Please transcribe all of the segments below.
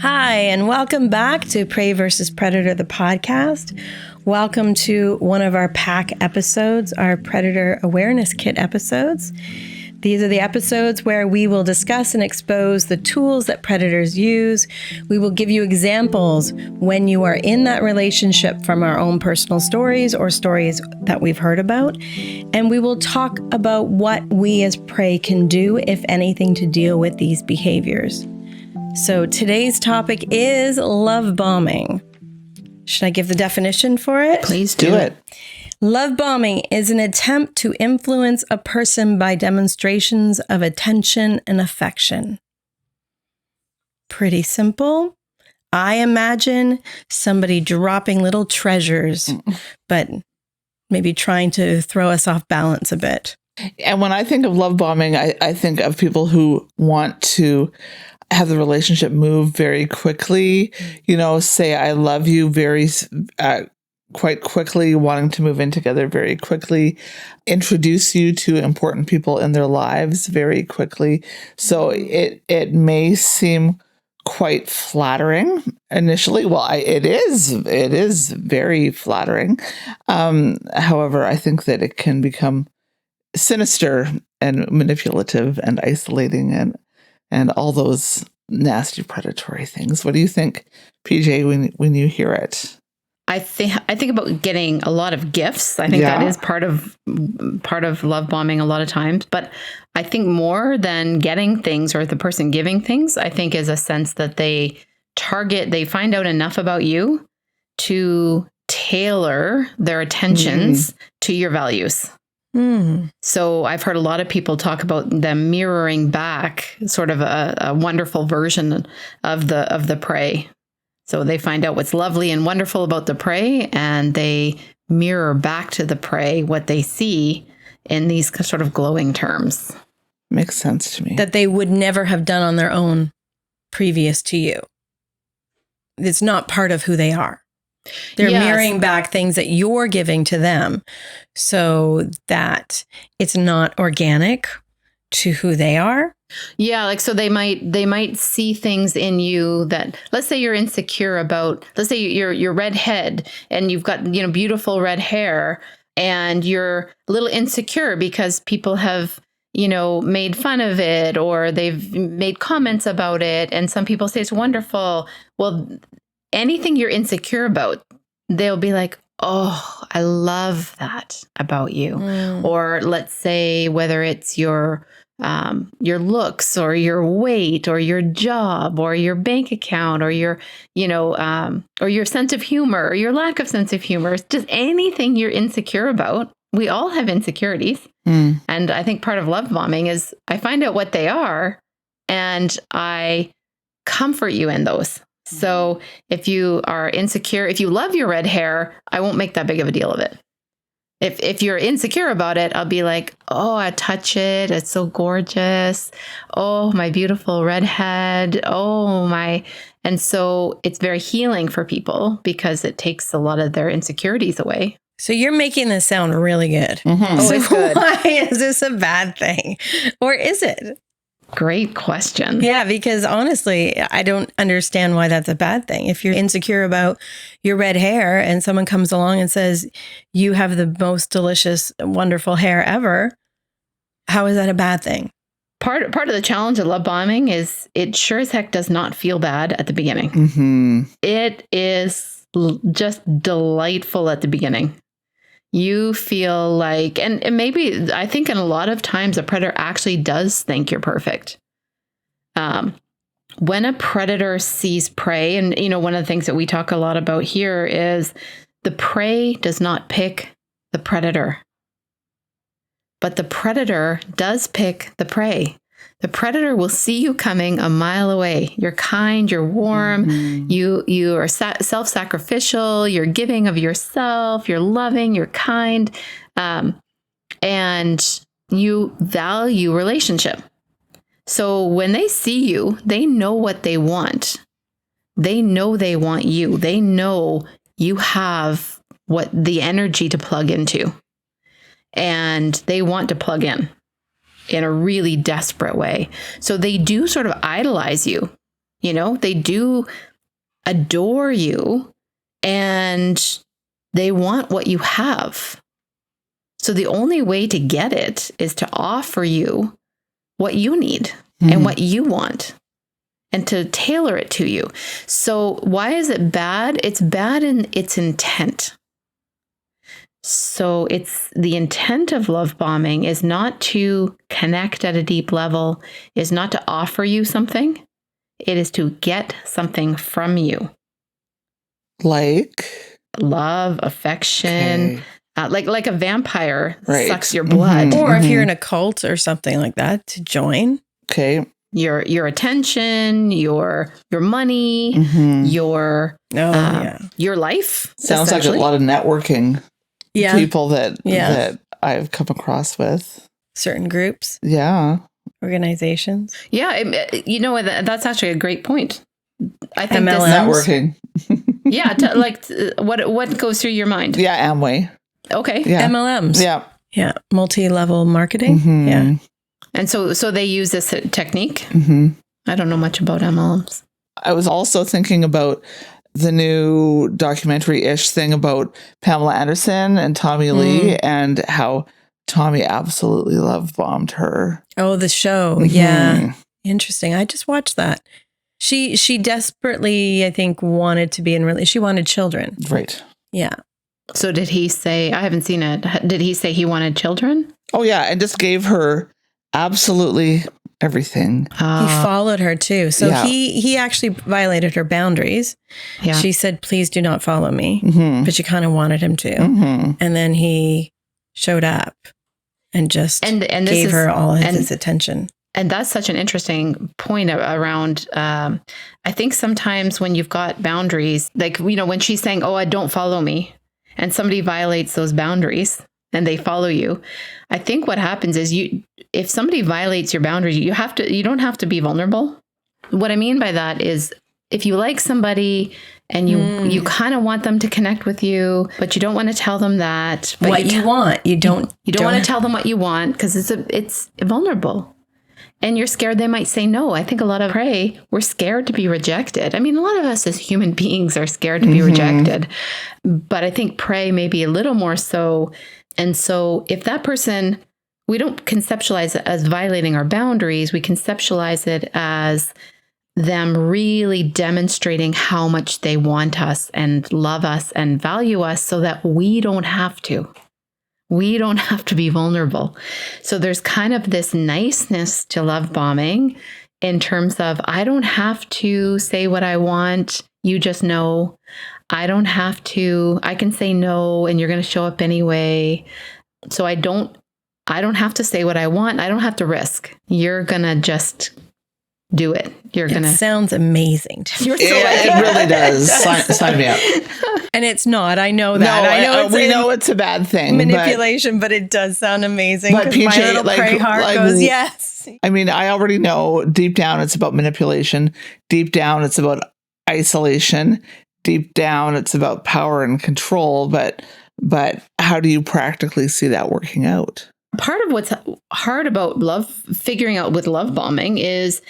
Hi, and welcome back to Prey vs. Predator, the podcast. Welcome to one of our PAC episodes, our Predator Awareness Kit episodes. These are the episodes where we will discuss and expose the tools that predators use. We will give you examples when you are in that relationship from our own personal stories or stories that we've heard about. And we will talk about what we as prey can do, if anything, to deal with these behaviors. So today's topic is love bombing. Should I give the definition for it? Please do it. Love bombing is an attempt to influence a person by demonstrations of attention and affection. Pretty simple. I imagine somebody dropping little treasures, but maybe trying to throw us off balance a bit. And when I think of love bombing, I think of people who want to have the relationship move very quickly, say I love you very quite quickly, wanting to move in together very quickly, introduce you to important people in their lives very quickly. So it may seem quite flattering initially. Well, it is very flattering. However, I think that it can become sinister and manipulative and isolating and all those nasty predatory things. What do you think, PJ, when you hear it? I think about getting a lot of gifts. I think that is part of love bombing a lot of times. But I think more than getting things or the person giving things, I think is a sense that they find out enough about you to tailor their attentions to your values. So I've heard a lot of people talk about them mirroring back sort of a wonderful version of the prey. So they find out what's lovely and wonderful about the prey, and they mirror back to the prey what they see in these sort of glowing terms. Makes sense to me. That they would never have done on their own previous to you. It's not part of who they are. They're mirroring back things that you're giving to them so that it's not organic to who they are. Yeah, so they might see things in you that, let's say you're insecure about, let's say you're redhead and you've got, beautiful red hair, and you're a little insecure because people have, made fun of it or they've made comments about it. And some people say it's wonderful. Well, anything you're insecure about, they'll be like, oh, I love that about you. Or let's say whether it's your looks or your weight or your job or your bank account or your, or your sense of humor or your lack of sense of humor, just anything you're insecure about. We all have insecurities. And I think part of love bombing is I find out what they are and I comfort you in those. So if you are insecure, if you love your red hair, I won't make that big of a deal of it. If you're insecure about it, I'll be like, oh, I touch it. It's so gorgeous. Oh, my beautiful redhead. Oh, my. And so it's very healing for people because it takes a lot of their insecurities away. So you're making this sound really good. Oh, it's good. Why is this a bad thing? Or is it? Great question. Yeah, because honestly, I don't understand why that's a bad thing. If you're insecure about your red hair and someone comes along and says, you have the most delicious, wonderful hair ever, how is that a bad thing? Part of the challenge of love bombing is it sure as heck does not feel bad at the beginning. It is just delightful at the beginning. You feel like, and maybe I think in a lot of times a predator actually does think you're perfect. When a predator sees prey, and one of the things that we talk a lot about here is the prey does not pick the predator, but the predator does pick the prey. The predator will see you coming a mile away. You're kind, you're warm, you are self-sacrificial, you're giving of yourself, you're loving, you're kind, and you value relationship. So when they see you, they know what they want. They know they want you. They know you have what the energy to plug into, and they want to plug in a really desperate way. So they do sort of idolize you. They do adore you and they want what you have. So the only way to get it is to offer you what you need and what you want and to tailor it to you. So why is it bad? It's bad in its intent. So it's the intent of love bombing is not to connect at a deep level, is not to offer you something. It is to get something from you. Like love, affection, like a vampire sucks your Mm-hmm. blood. Or if you're in a cult or something like that, to join. Okay. Your attention, your money, your your life. Sounds like a lot of networking. Yeah. People that I've come across with. Certain groups. Yeah. Organizations. Yeah. That's actually a great point. I think MLMs. Networking. What goes through your mind? Yeah, Amway. Okay. Yeah. MLMs. Yeah. Yeah. Multi-level marketing. Mm-hmm. Yeah. And so they use this technique. Mm-hmm. I don't know much about MLMs. I was also thinking about the new documentary-ish thing about Pamela Anderson and Tommy Lee and how Tommy absolutely love bombed her. Oh, the show. Yeah. Interesting. I just watched that. She desperately, I think, wanted to be in she wanted children. Right. Yeah. So did he say, I haven't seen it. Did he say he wanted children? Oh yeah, and just gave her absolutely everything. He followed her too. So Yeah. he actually violated her boundaries. Yeah. She said, please do not follow me. Mm-hmm. But she kind of wanted him to. Mm-hmm. And then he showed up and just gave her all his attention. And that's such an interesting point around, I think sometimes when you've got boundaries, like, when she's saying, oh, don't follow me, and somebody violates those boundaries and they follow you, I think what happens is if somebody violates your boundaries, you don't have to be vulnerable. What I mean by that is if you like somebody and you kind of want them to connect with you, but you don't want to tell them that. But What you want. You don't want to tell them what you want because it's vulnerable. And you're scared they might say no. I think a lot of we're scared to be rejected. I mean, a lot of us as human beings are scared to be rejected. But I think prey may be a little more so. And so if that person, we don't conceptualize it as violating our boundaries. We conceptualize it as them really demonstrating how much they want us and love us and value us so that we don't have to. We don't have to be vulnerable. So there's kind of this niceness to love bombing in terms of, I don't have to say what I want. You just know. I can say no and you're going to show up anyway. So I don't have to say what I want. I don't have to risk. You're going to just do it. It sounds amazing. You're so it really does. Sign me up. And it's not. I know that. We know it's a bad thing. Manipulation, but it does sound amazing. But PJ, my little prey heart goes, yes. I mean, I already know deep down it's about manipulation. Deep down it's about isolation. Deep down it's about power and control. But how do you practically see that working out? Part of what's hard about figuring out with love bombing is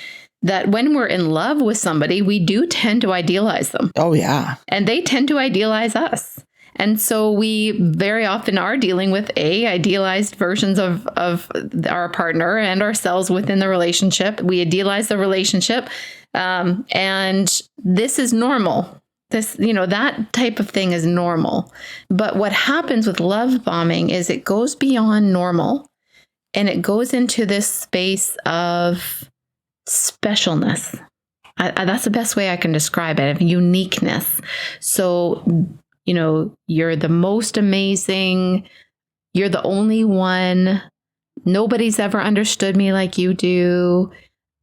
that when we're in love with somebody, we do tend to idealize them. Oh, yeah. And they tend to idealize us. And so we very often are dealing with idealized versions of our partner and ourselves within the relationship. We idealize the relationship. And this is normal. That type of thing is normal. But what happens with love bombing is it goes beyond normal and it goes into this space of specialness. That's the best way I can describe it, of uniqueness. So, you're the most amazing. You're the only one. Nobody's ever understood me like you do.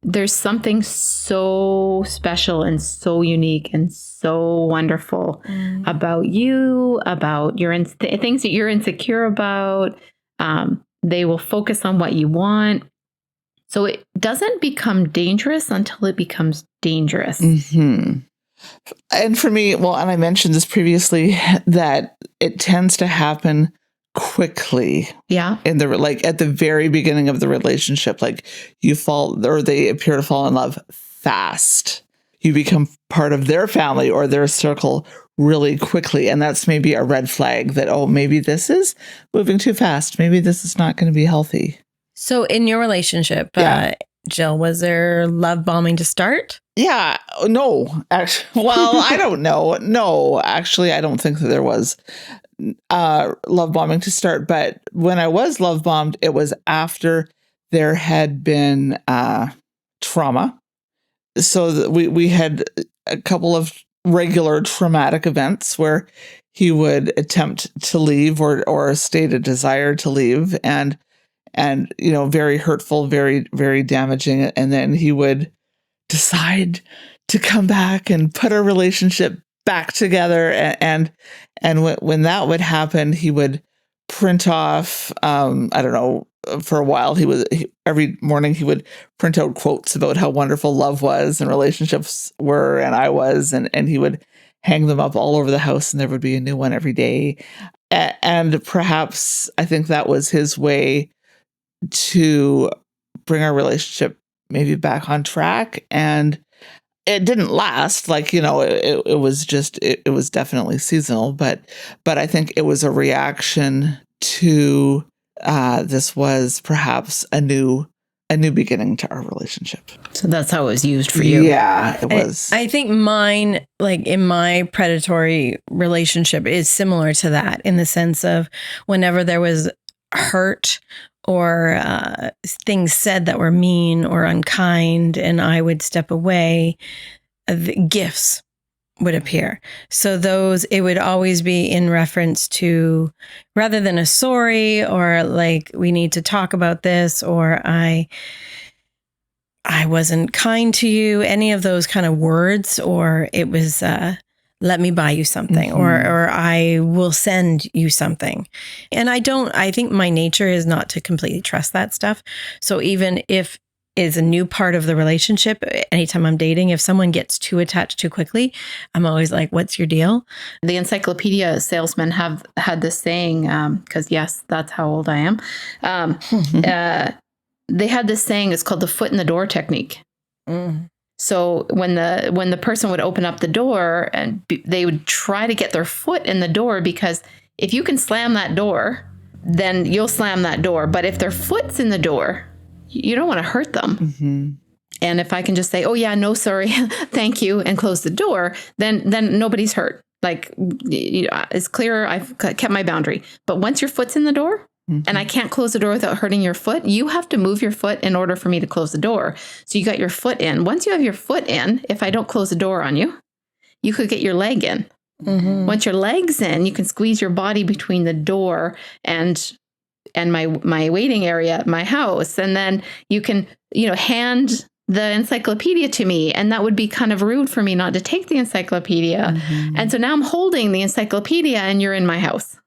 There's something so special and so unique and so wonderful about you, about your things that you're insecure about. They will focus on what you want. So it doesn't become dangerous until it becomes dangerous. Mm-hmm. And for me, and I mentioned this previously, that it tends to happen quickly. Yeah. At the very beginning of the relationship, like you fall, or they appear to fall in love fast. you become part of their family or their circle really quickly. And that's maybe a red flag that, oh, maybe this is moving too fast. Maybe this is not going to be healthy. So in your relationship, Jill, was there love bombing to start? Yeah, no, actually, well, I don't know. No, actually, I don't think that there was love bombing to start. But when I was love bombed, it was after there had been trauma. So that we had a couple of regular traumatic events where he would attempt to leave or state a desire to leave, and very hurtful, very, very damaging. And then he would decide to come back and put our relationship back together. And when that would happen, he would print off, I don't know, for a while, every morning he would print out quotes about how wonderful love was and relationships were, and I was, and he would hang them up all over the house, and there would be a new one every day. And perhaps I think that was his way to bring our relationship maybe back on track. And it didn't last, it was definitely seasonal, but I think it was a reaction to this was perhaps a new beginning to our relationship. So that's how it was used for you. Yeah, it was. I think mine, like in my predatory relationship, is similar to that in the sense of whenever there was hurt or things said that were mean or unkind, and I would step away, the gifts would appear. So it would always be in reference to, rather than a sorry or like, we need to talk about this, or I wasn't kind to you, any of those kind of words, or it was, let me buy you something, or I will send you something. And I think my nature is not to completely trust that stuff. So even if it's a new part of the relationship, anytime I'm dating, if someone gets too attached too quickly, I'm always like, what's your deal? The encyclopedia salesmen have had this saying, because yes, that's how old I am. They had this saying, it's called the foot in the door technique. Mm. So when the person would open up the door, and they would try to get their foot in the door, because if you can slam that door, then you'll slam that door. But if their foot's in the door, you don't want to hurt them. Mm-hmm. And if I can just say, oh yeah, no, sorry, thank you, and close the door, then nobody's hurt. Like, it's clear I've kept my boundary. But once your foot's in the door, mm-hmm. and I can't close the door without hurting your foot, you have to move your foot in order for me to close the door. So you got your foot in. Once you have your foot in, if I don't close the door on you, you could get your leg in. Mm-hmm. Once your leg's in, you can squeeze your body between the door and my waiting area at my house. And then you can, hand the encyclopedia to me. And that would be kind of rude for me not to take the encyclopedia. Mm-hmm. And so now I'm holding the encyclopedia and you're in my house.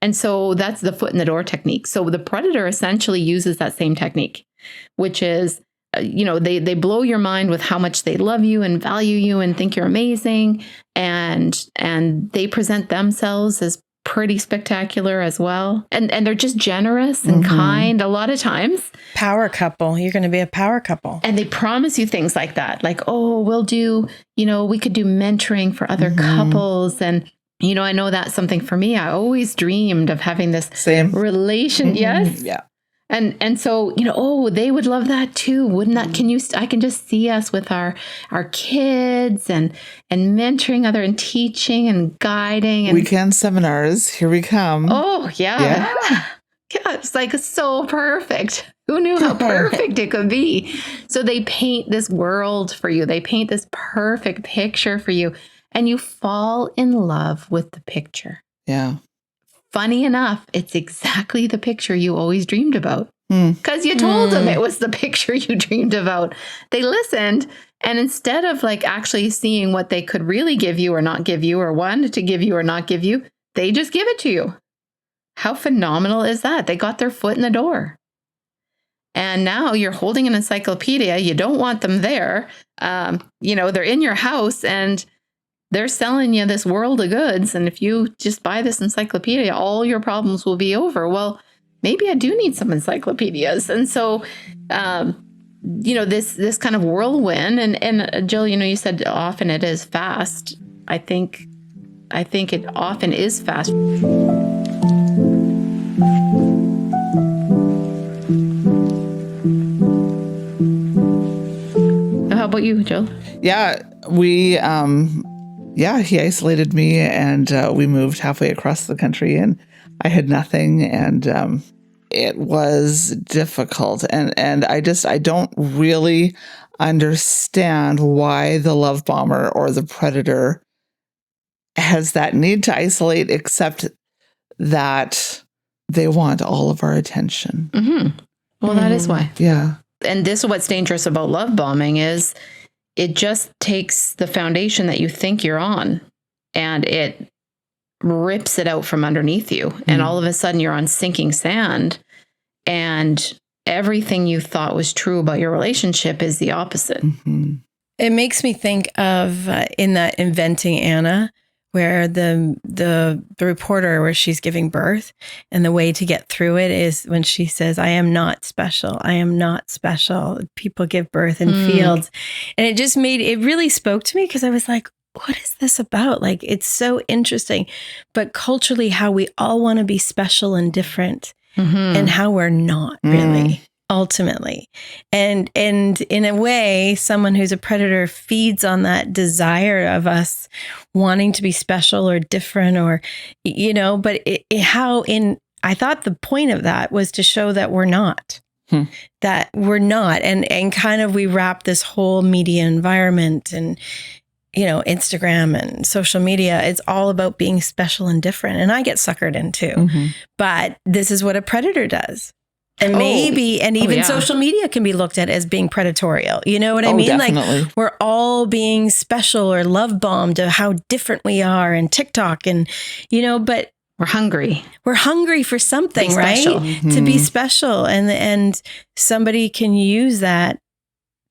And so that's the foot in the door technique. So the predator essentially uses that same technique, which is, they blow your mind with how much they love you and value you and think you're amazing. And they present themselves as pretty spectacular as well. And they're just generous and mm-hmm. kind a lot of times. Power couple. You're going to be a power couple. And they promise you things like that. Like, oh, we'll do, we could do mentoring for other mm-hmm. couples. And, I know that's something for me. I always dreamed of having this same relation. Mm-hmm. Yes. Yeah. And so, they would love that too. Wouldn't that, I can just see us with our kids and mentoring other and teaching and guiding. And weekend seminars. Here we come. Oh, yeah. Yeah, it's like so perfect. Who knew how perfect it could be? So they paint this world for you. They paint this perfect picture for you. And you fall in love with the picture. Yeah. Funny enough, it's exactly the picture you always dreamed about. Because you told them it was the picture you dreamed about. They listened. And instead of actually seeing what they could really give you or not give you, or wanted to give you or not give you, they just give it to you. How phenomenal is that? They got their foot in the door. And now you're holding an encyclopedia. You don't want them there. They're in your house and they're selling you this world of goods. And if you just buy this encyclopedia, all your problems will be over. Well, maybe I do need some encyclopedias. And so this kind of whirlwind. And Jill, you said often it is fast. I think it often is fast. How about you, Jill? Yeah, he isolated me, and we moved halfway across the country, and I had nothing, and it was difficult. And I don't really understand why the love bomber or the predator has that need to isolate, except that they want all of our attention. Mm-hmm. Well, that is why. Yeah. And this is what's dangerous about love bombing is it just takes the foundation that you think you're on and it rips it out from underneath you. And all of a sudden you're on sinking sand, and everything you thought was true about your relationship is the opposite. Mm-hmm. It makes me think of in that Inventing Anna, where the reporter, where she's giving birth, and the way to get through it is when she says, "I am not special. I am not special. People give birth in fields." And it really spoke to me, because I was like, what is this about? Like, it's so interesting, but culturally, how we all want to be special and different, and how we're not really. Ultimately. And in a way, someone who's a predator feeds on that desire of us wanting to be special or different, or, but I thought the point of that was to show that we're not, that we're not. And kind of, we wrap this whole media environment and, Instagram and social media, it's all about being special and different. And I get suckered in too, but this is what a predator does. And even social media can be looked at as being predatorial. You know what I mean? Definitely. Like, we're all being special or love bombed of how different we are, and TikTok, and, but we're hungry. We're hungry for something, right? Mm-hmm. To be special. And somebody can use that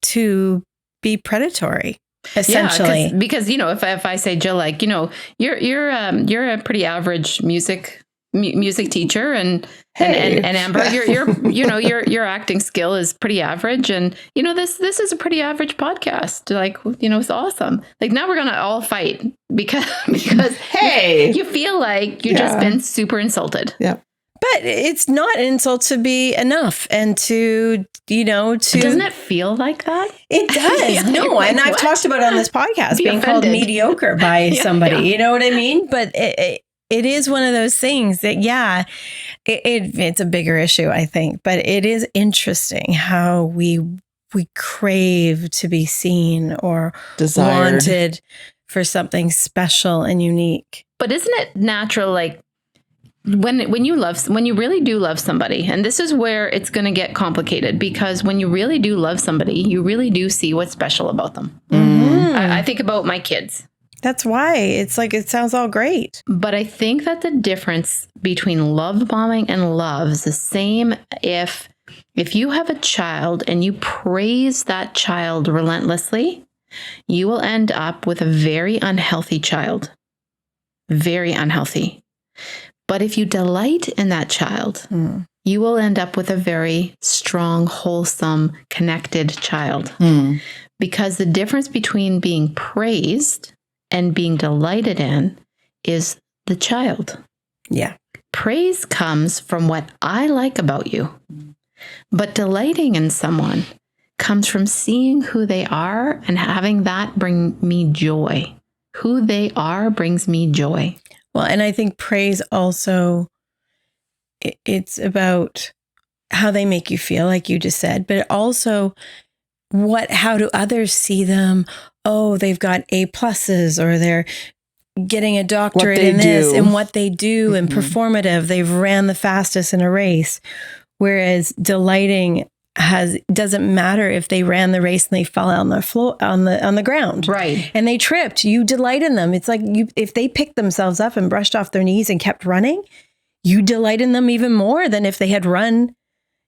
to be predatory, essentially. Yeah, because if I say, Jill, like, you're a pretty average music teacher, and Amber, your acting skill is pretty average, and this is a pretty average podcast. Like, it's awesome. Like, now we're gonna all fight because hey, you feel like you've just been super insulted. Yeah. But it's not an insult to be enough, and to doesn't it feel like that? It does. No, and I've talked about it on this podcast being called mediocre by somebody. You know what I mean? But it is one of those things that, it's a bigger issue, I think. But it is interesting how we crave to be seen or desired, wanted for something special and unique. But isn't it natural, like, when you really do love somebody, and this is where it's going to get complicated, because when you really do love somebody, you really do see what's special about them. I think about my kids. That's why it's like, it sounds all great. But I think that the difference between love bombing and love is the same. If you have a child and you praise that child relentlessly, you will end up with a very unhealthy child. Very unhealthy. But if you delight in that child, you will end up with a very strong, wholesome, connected child. Because the difference between being praised and being delighted in is the child. Yeah. Praise comes from what I like about you. But delighting in someone comes from seeing who they are and having that bring me joy. Who they are brings me joy. Well, and I think praise also, it's about how they make you feel, like you just said, but also how do others see them? Oh, they've got A+s, or they're getting a doctorate in this, and what they do, and performative. They've ran the fastest in a race. Whereas delighting doesn't matter if they ran the race and they fell on the floor, on the ground, right? And they tripped. You delight in them. It's like if they picked themselves up and brushed off their knees and kept running, you delight in them even more than if they had run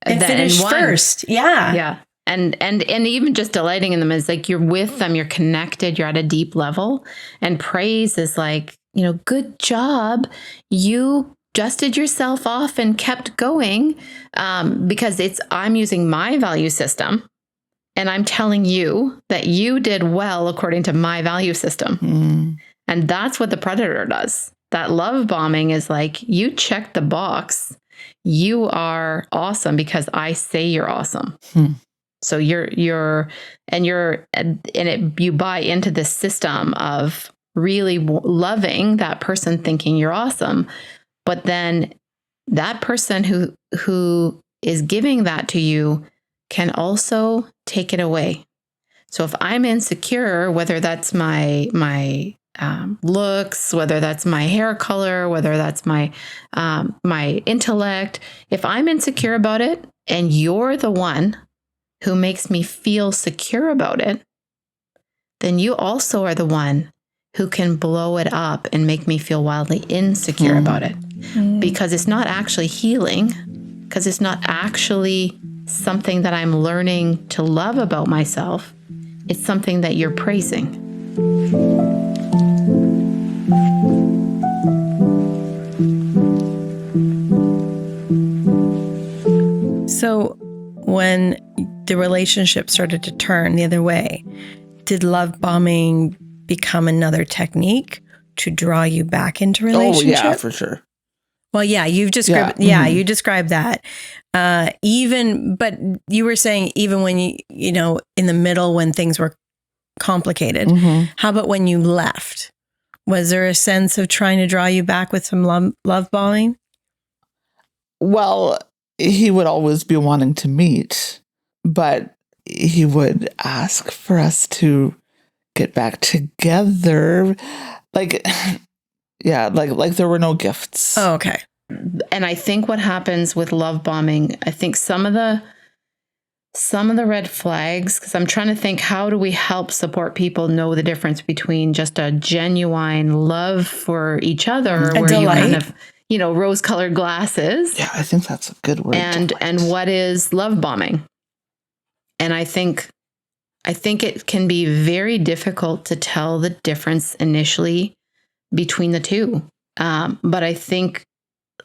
and finished first. Yeah. And even just delighting in them is like, you're with them, you're connected, you're at a deep level. And praise is like, good job. You dusted yourself off and kept going, because I'm using my value system And I'm telling you that you did well according to my value system. And that's what the predator does. That love bombing is like, you check the box. You are awesome because I say you're awesome. So you buy into this system of really loving that person, thinking you're awesome. But then that person who is giving that to you can also take it away. So if I'm insecure, whether that's my looks, whether that's my hair color, whether that's my intellect, if I'm insecure about it and you're the one who makes me feel secure about it, then you also are the one who can blow it up and make me feel wildly insecure about it. Because it's not actually healing, because it's not actually something that I'm learning to love about myself. It's something that you're praising. So when the relationship started to turn the other way, did love bombing become another technique to draw you back into relationship? Oh, yeah, for sure. Well, yeah, you've described, you described that. But you were saying even when you know, in the middle when things were complicated, how about when you left? Was there a sense of trying to draw you back with some love bombing? Well, he would always be wanting to meet, but he would ask for us to get back together. Like, yeah, like there were no gifts. Oh, okay. And I think what happens with love bombing, I think some of the red flags, because I'm trying to think, how do we help support people know the difference between just a genuine love for each other, where you kind of, you know, rose-colored glasses. Yeah, I think that's a good word. And what is love bombing? And I think it can be very difficult to tell the difference initially between the two. But I think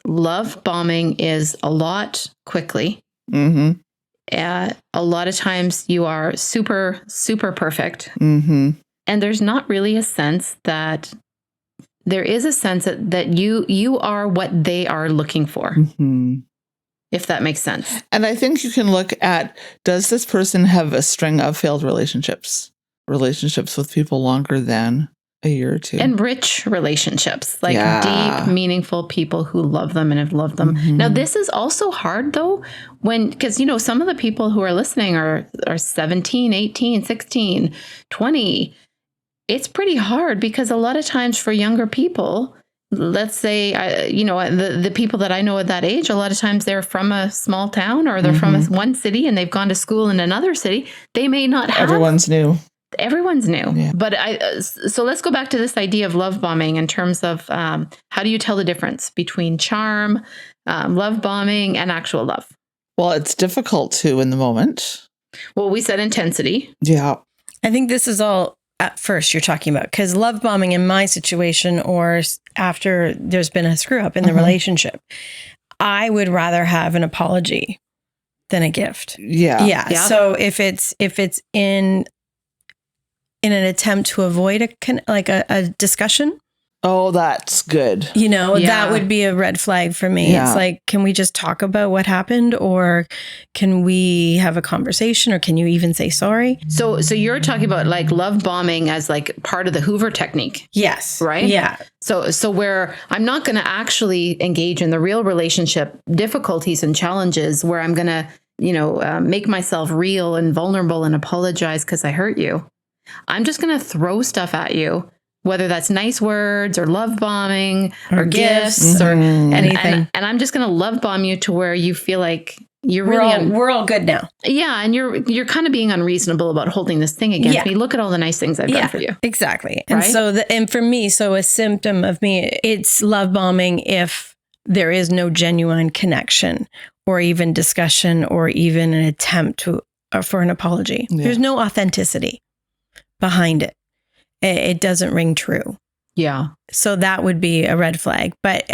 love bombing is a lot quickly. A lot of times you are super, super perfect. And there's not really a sense that there is a sense that you are what they are looking for. If that makes sense. And I think you can look at, does this person have a string of failed relationships with people longer than a year or two? And rich relationships, like deep, meaningful people who love them and have loved them. Now, this is also hard, though, because, you know, some of the people who are listening are 17, 18, 16, 20. It's pretty hard because a lot of times for younger people, let's say, you know, the people that I know at that age, a lot of times they're from a small town or they're from one city and they've gone to school in another city. They may not have. Everyone's new. Yeah. But so let's go back to this idea of love bombing in terms of how do you tell the difference between charm, love bombing, and actual love? Well, it's difficult to in the moment. Well, we said intensity. Yeah. I think this is all at first you're talking about, because love bombing in my situation, or after there's been a screw up in the relationship, I would rather have an apology than a gift. Yeah. So if it's in an attempt to avoid a discussion. Oh, that's good. You know, that would be a red flag for me. Yeah. It's like, can we just talk about what happened, or can we have a conversation, or can you even say sorry? So you're talking about like love bombing as like part of the Hoover technique. Yes. Right? Yeah. So where I'm not going to actually engage in the real relationship difficulties and challenges, where I'm going to, you know, make myself real and vulnerable and apologize because I hurt you. I'm just going to throw stuff at you, whether that's nice words or love bombing or gifts or anything. And I'm just going to love bomb you to where you feel like you're we're all good now. Yeah. And you're kind of being unreasonable about holding this thing against me. Look at all the nice things I've done for you. Exactly. And and for me, so a symptom of me, it's love bombing if there is no genuine connection or even discussion or even an attempt for an apology. Yeah. There's no authenticity behind it. It doesn't ring true. Yeah. So that would be a red flag. But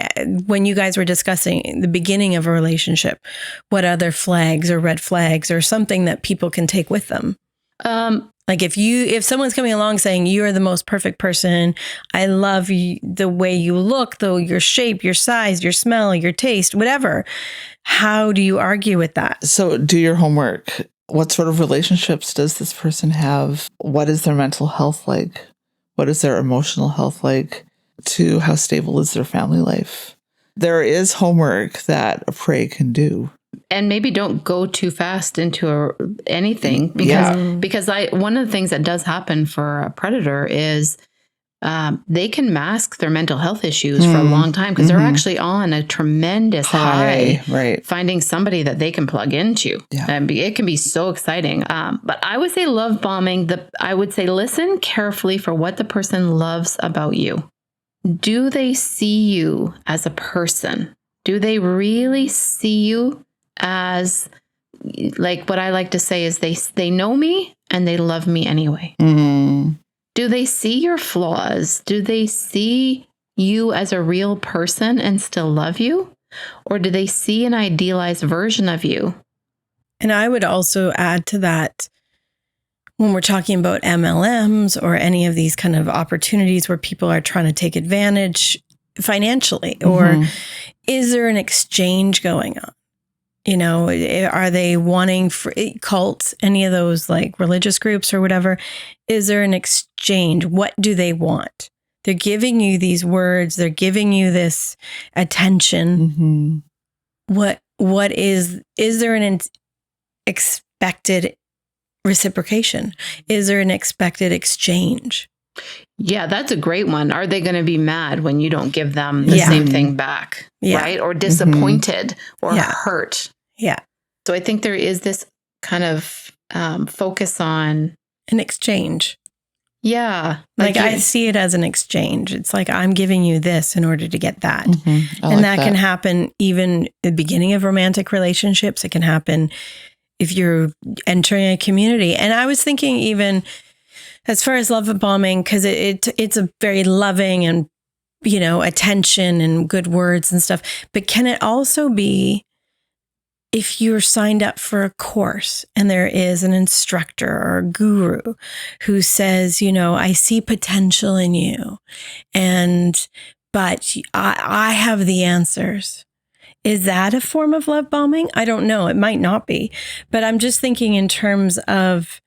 when you guys were discussing the beginning of a relationship, what other flags or red flags or something that people can take with them? Like if someone's coming along saying you are the most perfect person, I love you, the way you look, though, your shape, your size, your smell, your taste, whatever. How do you argue with that? So do your homework. What sort of relationships does this person have? What is their mental health like? What is their emotional health like? To how stable is their family life? There is homework that a prey can do. And maybe don't go too fast into anything because one of the things that does happen for a predator is they can mask their mental health issues for a long time because they're actually on a tremendous high, right? Finding somebody that they can plug into. And it can be so exciting. But I would say love bombing. I would say listen carefully for what the person loves about you. Do they see you as a person? Do they really see you as, like, what I like to say is they know me and they love me anyway. Do they see your flaws? Do they see you as a real person and still love you? Or do they see an idealized version of you? And I would also add to that, when we're talking about MLMs or any of these kind of opportunities where people are trying to take advantage financially, or is there an exchange going on? You know, are they wanting cults, any of those like religious groups or whatever? Is there an exchange? What do they want? They're giving you these words. They're giving you this attention. What is there an expected reciprocation? Is there an expected exchange? Yeah, that's a great one. Are they going to be mad when you don't give them the same thing back? Right? Or disappointed or hurt? Yeah. So I think there is this kind of focus on an exchange. Yeah. Like I see it as an exchange. It's like I'm giving you this in order to get that. And that can happen even at the beginning of romantic relationships. It can happen if you're entering a community. And I was thinking even as far as love bombing, because it's a very loving and, you know, attention and good words and stuff. But can it also be if you're signed up for a course and there is an instructor or a guru who says, you know, I see potential in you, but I have the answers. Is that a form of love bombing? I don't know. It might not be. But I'm just thinking in terms of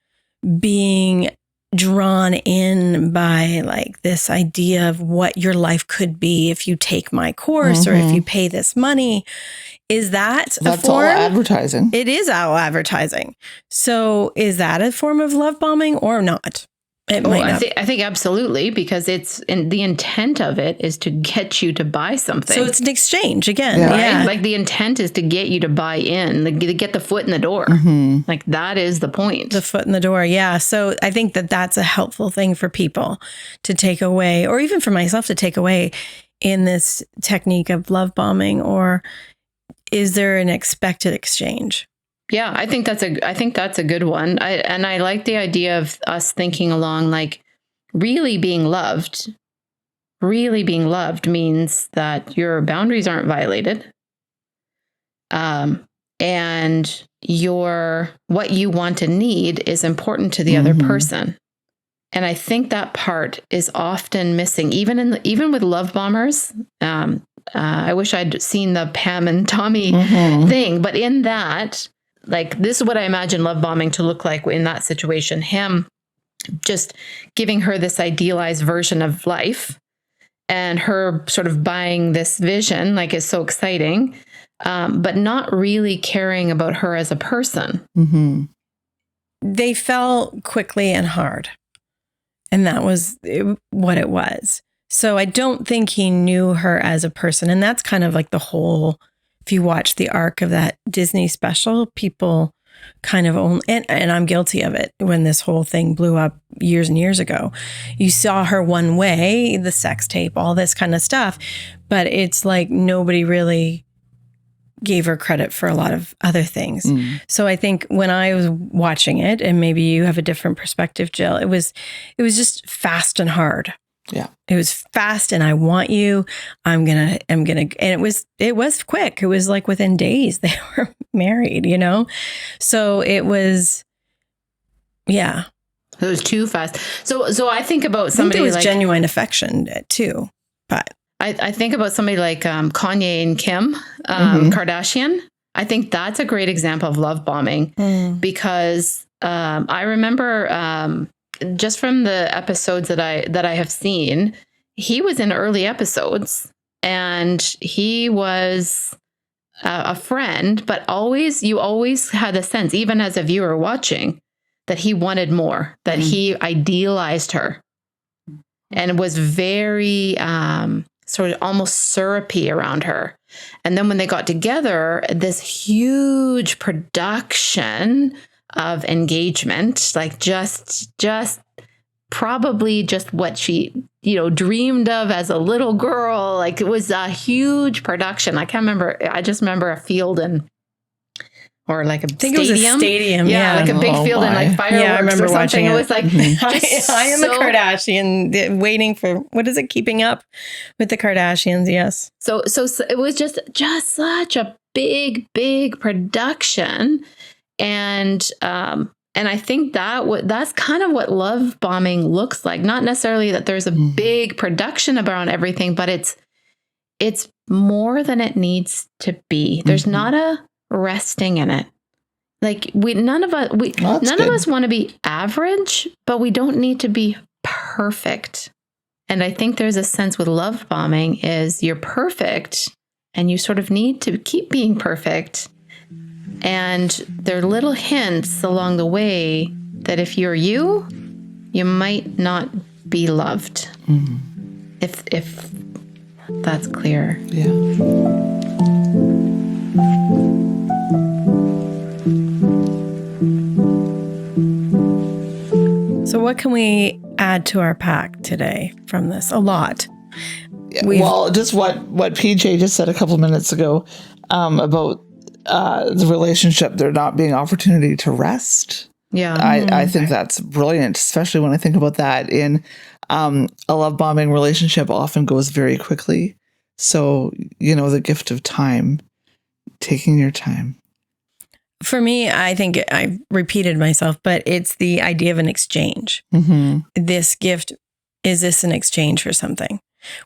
being drawn in by like this idea of what your life could be if you take my course or if you pay this money. Is that a That's form? all advertising. It is all advertising. So is that a form of love bombing or not? It might not. I think absolutely, because the intent of it is to get you to buy something. So it's an exchange again. Right? Like the intent is to get you to buy in, to get the foot in the door. Like that is the point. The foot in the door. Yeah. So I think that that's a helpful thing for people to take away, or even for myself to take away in this technique of love bombing. Or is there an expected exchange? Yeah, I think that's a good one. I like the idea of us thinking along, like really being loved. Really being loved means that your boundaries aren't violated. And what you want and need is important to the other person. And I think that part is often missing, even with love bombers. I wish I'd seen the Pam and Tommy thing, but in that, like, this is what I imagine love bombing to look like in that situation. Him just giving her this idealized version of life and her sort of buying this vision, like, is so exciting, but not really caring about her as a person. They fell quickly and hard. And that was what it was. So I don't think he knew her as a person. And that's kind of like the whole, if you watch the arc of that Disney special, people kind of only, and I'm guilty of it, when this whole thing blew up years and years ago, you saw her one way, the sex tape, all this kind of stuff. But it's like nobody really gave her credit for a lot of other things. So I think when I was watching it, and maybe you have a different perspective, Jill, it was just fast and hard. Yeah. It was fast and I want you. I'm gonna, and it was quick. It was like within days they were married, you know? So it was Yeah. It was too fast. So I think about I think somebody there was like genuine affection too, but I think about somebody like Kanye and Kim Kardashian. I think that's a great example of love bombing because I remember just from the episodes that I have seen, he was in early episodes and he was a friend, but you always had a sense, even as a viewer watching, that he wanted more, that he idealized her and was very sort of almost syrupy around her. And then when they got together, this huge production of engagement, like just probably just what she, dreamed of as a little girl. Like it was a huge production. I can't remember. I just remember a field or like a stadium. It was a stadium. Yeah. Like a big field and like fireworks I remember or something. watching It was like, I am a Kardashian waiting for, what is it? Keeping up with the Kardashians. Yes. So it was just such a big production. And I think that's kind of what love bombing looks like. Not necessarily that there's a big production around everything, but it's more than it needs to be. There's not a resting in it. Like none of us want to be average, but we don't need to be perfect. And I think there's a sense with love bombing is you're perfect and you sort of need to keep being perfect. And there are little hints along the way that if you're you might not be loved. If that's clear. Yeah. So what can we add to our pack today from this? A lot. Well, just what PJ just said a couple minutes ago about the relationship, there not being opportunity to rest. Yeah. I think that's brilliant, especially when I think about that in a love bombing relationship often goes very quickly. So, the gift of time, taking your time. For me, I think I repeated myself, but it's the idea of an exchange. This gift, is this an exchange for something?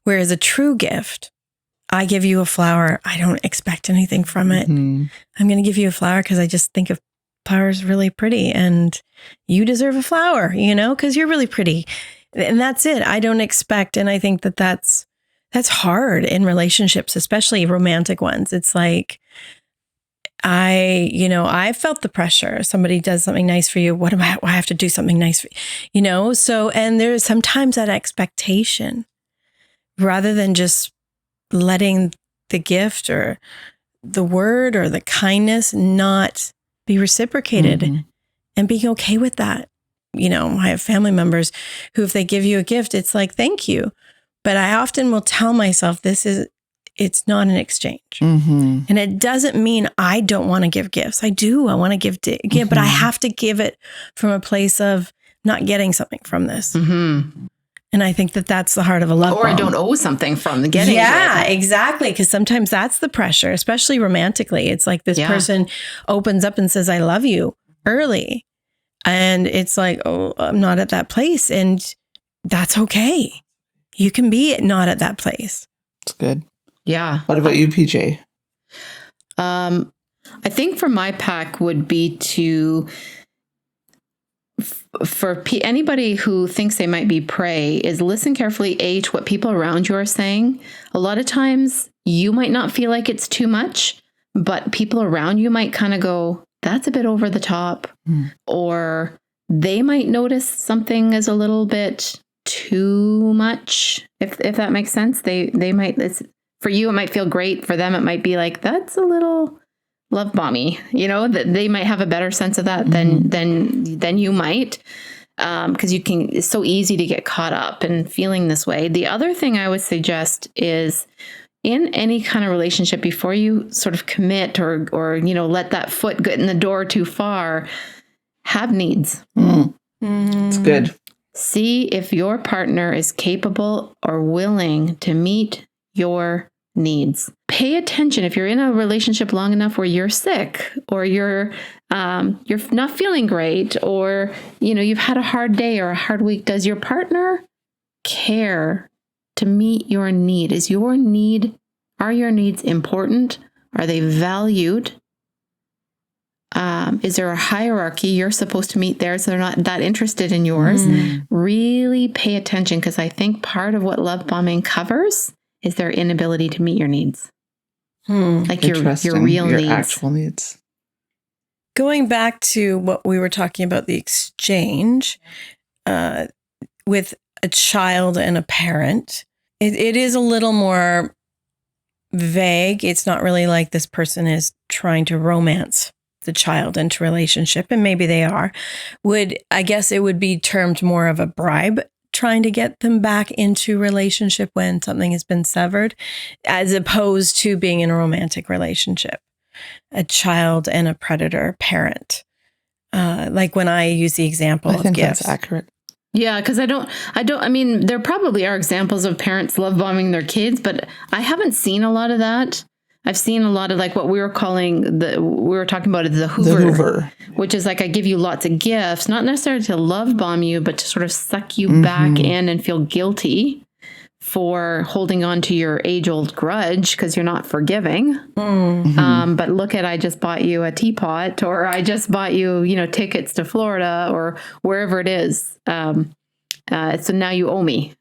Whereas a true gift, I give you a flower. I don't expect anything from it. I'm going to give you a flower because I just think of flowers really pretty and you deserve a flower, because you're really pretty. And that's it. I don't expect. And I think that's hard in relationships, especially romantic ones. It's like, I felt the pressure. Somebody does something nice for you. I have to do something nice for you, So, and there's sometimes that expectation rather than just letting the gift or the word or the kindness not be reciprocated and being okay with that. I have family members who, if they give you a gift, it's like, thank you. But I often will tell myself it's not an exchange. And it doesn't mean I don't want to give gifts. I do. I want to give, but I have to give it from a place of not getting something from this. And I think that's the heart of a love bomb. I don't owe something from the getting. Yeah, exactly. Because sometimes that's the pressure, especially romantically. It's like this person opens up and says, I love you early. And it's like, oh, I'm not at that place. And that's okay. You can be not at that place. It's good. Yeah. What about you, PJ? I think for my pack would be to, for anybody who thinks they might be prey, is listen carefully, to what people around you are saying. A lot of times you might not feel like it's too much, but people around you might kind of go, that's a bit over the top. Or they might notice something is a little bit too much, if that makes sense. They might, for you, it might feel great. For them, it might be like, that's a little love bomby, that they might have a better sense of that than you might. Because it's so easy to get caught up in feeling this way. The other thing I would suggest is in any kind of relationship, before you sort of commit or let that foot get in the door too far, have needs. It's good. See if your partner is capable or willing to meet your needs. pay attention. If you're in a relationship long enough where you're sick or you're not feeling great, or, you've had a hard day or a hard week, does your partner care to meet your need? Are your needs important? Are they valued? Is there a hierarchy? You're supposed to meet theirs. They're not that interested in yours. Really pay attention, because I think part of what love bombing covers is their inability to meet your needs. Like your real needs. Actual needs. Going back to what we were talking about, the exchange with a child and a parent, it is a little more vague. It's not really like this person is trying to romance the child into relationship, and maybe they are. I guess it would be termed more of a bribe, trying to get them back into relationship when something has been severed, as opposed to being in a romantic relationship. A child and a predator parent. Like when I use the example of gifts. That's accurate. Yeah, because I mean, there probably are examples of parents love bombing their kids, but I haven't seen a lot of that. I've seen a lot of like what we were talking about the Hoover, which is like, I give you lots of gifts, not necessarily to love bomb you, but to sort of suck you back in and feel guilty for holding on to your age-old grudge because you're not forgiving. But look at, I just bought you a teapot, or I just bought you, tickets to Florida or wherever it is. So now you owe me.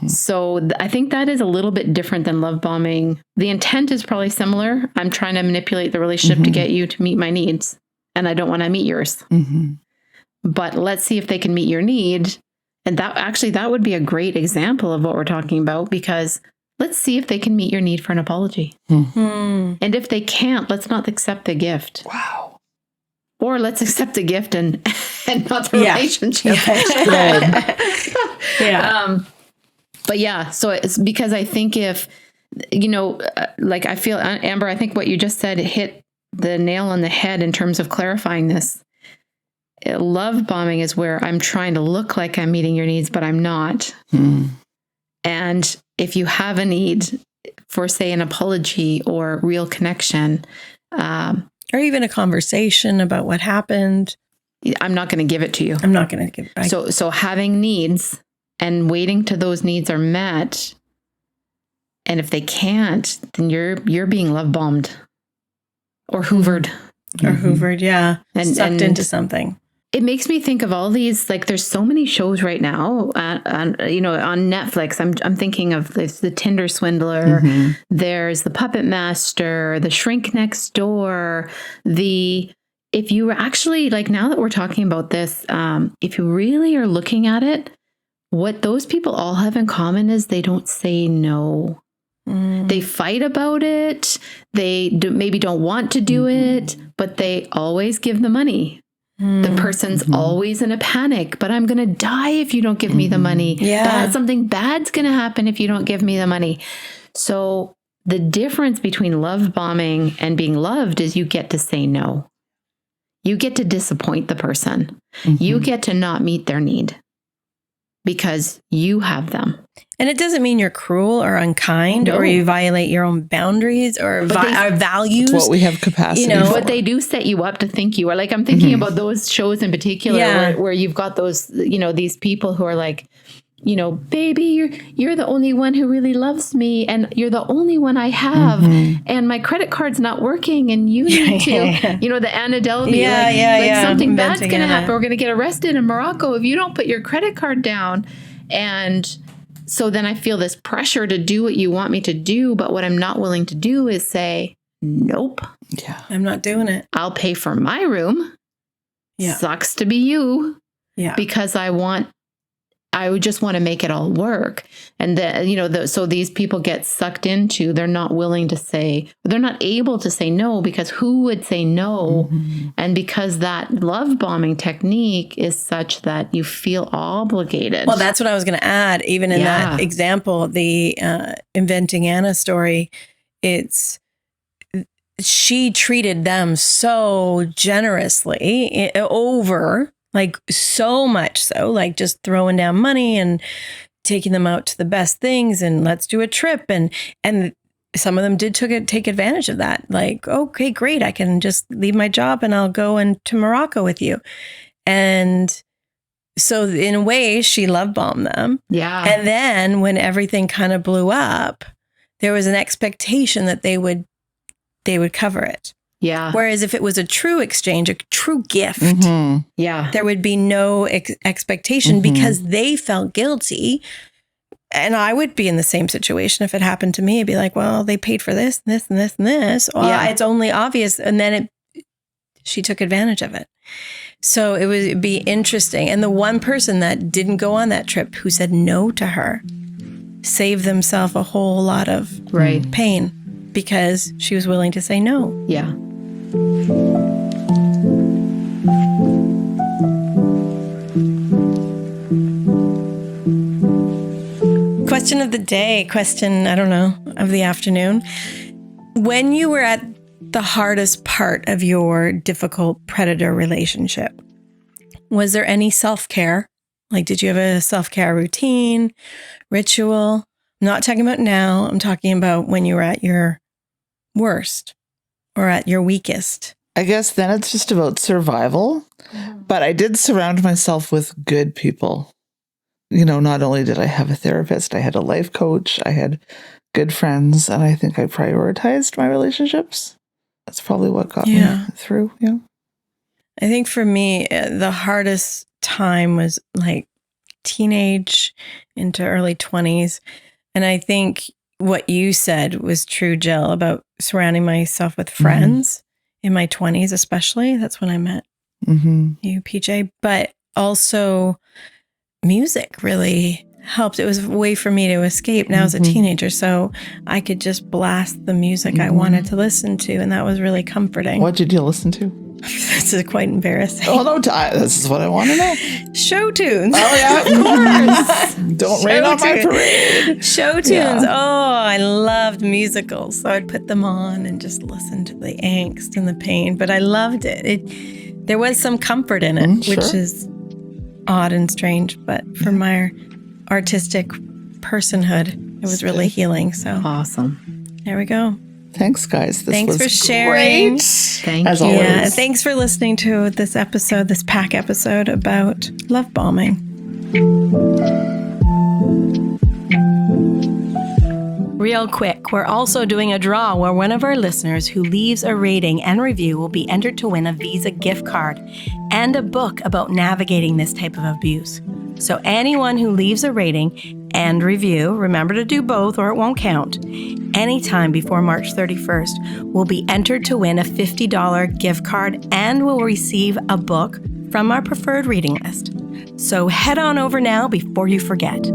So I think that is a little bit different than love bombing. The intent is probably similar. I'm trying to manipulate the relationship to get you to meet my needs, and I don't want to meet yours. But let's see if they can meet your need. And that would be a great example of what we're talking about, because let's see if they can meet your need for an apology. And if they can't, let's not accept the gift. Wow. Or let's accept the gift and not the relationship. But yeah, so it's because I think if, like I feel, Amber, I think what you just said, it hit the nail on the head in terms of clarifying this. Love bombing is where I'm trying to look like I'm meeting your needs, but I'm not. And if you have a need for, say, an apology or real connection, or even a conversation about what happened, I'm not going to give it to you. I'm not going to give it back. So having needs and waiting till those needs are met, and if they can't, then you're being love bombed or hoovered. And sucked into something. It makes me think of all these, like, there's so many shows right now on Netflix. I'm thinking of the Tinder Swindler. There's the Puppet Master, the Shrink Next Door. If you actually, like, now that we're talking about this, if you really are looking at it, what those people all have in common is they don't say no. They fight about it. They maybe don't want to do it, but they always give the money. The person's always in a panic, but I'm going to die if you don't give me the money. Something bad's going to happen if you don't give me the money. So the difference between love bombing and being loved is you get to say no. You get to disappoint the person. You get to not meet their need because you have them. And it doesn't mean you're cruel or unkind or you violate your own boundaries or values. It's what we have capacity for. But they do set you up to think you are. Like, I'm thinking about those shows in particular where you've got those, these people who are like, baby, you're the only one who really loves me, and you're the only one I have, and my credit card's not working, and you need to, the Anna Delvey, something bad's going to happen. We're going to get arrested in Morocco if you don't put your credit card down. And so then I feel this pressure to do what you want me to do, but what I'm not willing to do is say, nope. Yeah, I'm not doing it. I'll pay for my room. Yeah. Sucks to be you. Yeah. Because I would just want to make it all work. And so these people get sucked into, they're not willing to say, they're not able to say no, because who would say no? And because that love bombing technique is such that you feel obligated. Well, that's what I was going to add. Even in that example, the Inventing Anna story, she treated them so generously over, like so much so, like just throwing down money and taking them out to the best things and let's do a trip. And some of them did take advantage of that. Like, okay, great. I can just leave my job and I'll go to Morocco with you. And so in a way, she love bombed them. Yeah. And then when everything kind of blew up, there was an expectation that they would cover it. Yeah. Whereas if it was a true exchange, a true gift, yeah, there would be no expectation because they felt guilty. And I would be in the same situation if it happened to me. I'd be like, well, they paid for this, and this, and this, and this. Well, it's only obvious. And then she took advantage of it. So it'd be interesting. And the one person that didn't go on that trip, who said no to her, saved themselves a whole lot of pain because she was willing to say no. Yeah. Question of the day, of the afternoon. When you were at the hardest part of your difficult predator relationship, was there any self-care? Like, did you have a self-care routine, ritual? I'm not talking about now. I'm talking about when you were at your worst or at your weakest. I guess then it's just about survival. But I did surround myself with good people. You know, not only did I have a therapist, I had a life coach, I had good friends, and I think I prioritized my relationships. That's probably what got me through. Yeah. I think for me, the hardest time was like teenage into early 20s. And I think what you said was true, Jill, about surrounding myself with friends in my 20s, especially. That's when I met you, PJ. But also music really helped. It was a way for me to escape now as a teenager. So I could just blast the music I wanted to listen to. And that was really comforting. What did you listen to? This is quite embarrassing. Oh, no, this is what I want to know. Show tunes. Oh, yeah, of course. Don't rain on my parade. Show tunes. Yeah. Oh, I loved musicals. So I'd put them on and just listen to the angst and the pain. But I loved it. There was some comfort in it, which is odd and strange. But for my artistic personhood, it was really healing. So awesome. There we go. Thanks, guys. Thanks for sharing. Great. Thank As you. always. Yeah, thanks for listening to this PAC episode about love bombing. Real quick, we're also doing a draw where one of our listeners who leaves a rating and review will be entered to win a Visa gift card and a book about navigating this type of abuse. So anyone who leaves a rating and review, remember to do both or it won't count, anytime before March 31st will be entered to win a $50 gift card and will receive a book from our preferred reading list. So head on over now before you forget.